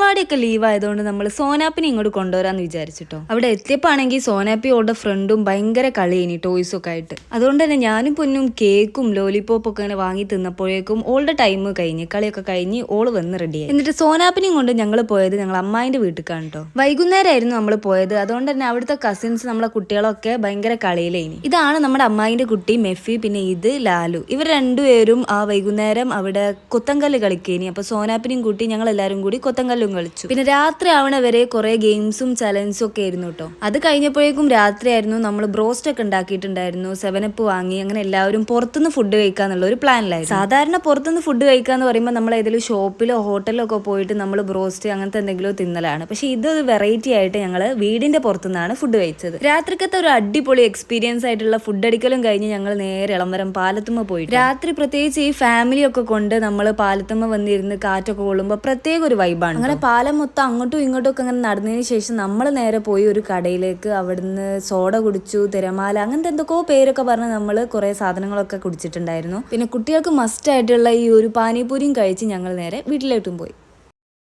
അംഗൻവാടിയൊക്കെ leave ആയതുകൊണ്ട് നമ്മൾ സോനാപ്പിനെ ഇങ്ങോട്ട് കൊണ്ടുവരാന്ന് വിചാരിച്ചിട്ടോ. അവിടെ എത്തിയപ്പോണെങ്കിൽ സോനാപ്പി ഓളുടെ ഫ്രണ്ടും ഭയങ്കര കളിയേനി ടോയ്സൊക്കെ ആയിട്ട്. അതുകൊണ്ട് തന്നെ ഞാനും പൊന്നും കേക്കും ലോലിപോപ്പും ഒക്കെ ഇങ്ങനെ വാങ്ങി തിന്നപ്പോഴേക്കും ഓളുടെ ടൈം കഴിഞ്ഞ് കളിയൊക്കെ കഴിഞ്ഞ് ഓള് വന്ന് റെഡിയായി. എന്നിട്ട് സോനാപ്പിനെയും കൊണ്ട് ഞങ്ങൾ പോയത് ഞങ്ങൾ അമ്മായിന്റെ വീട്ടിലേക്കാണ് കേട്ടോ. വൈകുന്നേരമായിരുന്നു നമ്മൾ പോയത്. അതുകൊണ്ട് തന്നെ അവിടുത്തെ കസിൻസ് നമ്മളെ കുട്ടികളൊക്കെ ഭയങ്കര കളിയിലേനി. ഇതാണ് നമ്മുടെ അമ്മായിന്റെ കുട്ടി മെഫി, പിന്നെ ഇത് ലാലു. ഇവർ രണ്ടുപേരും ആ വൈകുന്നേരം അവിടെ കൊത്തങ്കല്ല് കളിക്കേനി. അപ്പൊ സോനാപ്പിനെയും കൂട്ടി ഞങ്ങൾ എല്ലാവരും കൂടി കൊത്തങ്കല്ലും കളിച്ചു. പിന്നെ രാത്രി ആവണ വരെ കുറെ ഗെയിംസും ചലഞ്ചും ഒക്കെ ആയിരുന്നു കേട്ടോ. അത് കഴിഞ്ഞപ്പോഴേക്കും രാത്രിയായിരുന്നു. നമ്മൾ ബ്രോസ്റ്റ് ഒക്കെ ഉണ്ടാക്കിയിട്ടുണ്ടായിരുന്നു, 7up വാങ്ങി. അങ്ങനെ എല്ലാവരും പുറത്തുനിന്ന് ഫുഡ് കഴിക്കാന്നുള്ള ഒരു പ്ലാനിലായിരുന്നു. സാധാരണ പുറത്തുനിന്ന് ഫുഡ് കഴിക്കാന്ന് പറയുമ്പോൾ നമ്മൾ ഏതെങ്കിലും ഷോപ്പിലോ ഹോട്ടലിലോ ഒക്കെ പോയിട്ട് നമ്മൾ ബ്രോസ്റ്റ് അങ്ങനത്തെ എന്തെങ്കിലും തിന്നലാണ്. പക്ഷെ ഇത് വെറൈറ്റി ആയിട്ട് ഞങ്ങൾ വീടിന്റെ പുറത്തുനിന്നാണ് ഫുഡ് കഴിച്ചത്. രാത്രിക്കത്തെ ഒരു അടിപൊളി എക്സ്പീരിയൻസ് ആയിട്ടുള്ള ഫുഡ് അടിക്കലും കഴിഞ്ഞ് ഞങ്ങൾ നേരെ ഇളംവരം പാലത്തുമ്മ പോയി. രാത്രി പ്രത്യേകിച്ച് ഈ ഫാമിലി ഒക്കെ കൊണ്ട് നമ്മൾ പാലത്തുമ്മ വന്നിരുന്ന് കാറ്റൊക്കെ കൊള്ളുമ്പോൾ പ്രത്യേക ഒരു വൈബാണ്. അങ്ങനെ പാലം മൊത്തം അങ്ങോട്ടും ഇങ്ങോട്ടും ഒക്കെ അങ്ങനെ നടന്നതിന് ശേഷം നമ്മൾ നേരെ പോയി ഒരു കടയിലേക്ക്. അവിടുന്ന് സോഡ കുടിച്ചു, തിരമാല, അങ്ങനത്തെ എന്തൊക്കെയോ പേരൊക്കെ പറഞ്ഞ് നമ്മൾ കുറെ സാധനങ്ങളൊക്കെ കുടിച്ചിട്ടുണ്ടായിരുന്നു. പിന്നെ കുട്ടികൾക്ക് മസ്റ്റ് ആയിട്ടുള്ള ഈ ഒരു പാനിപൂരിയും കഴിച്ച് ഞങ്ങൾ നേരെ വീട്ടിലോട്ടും പോയി.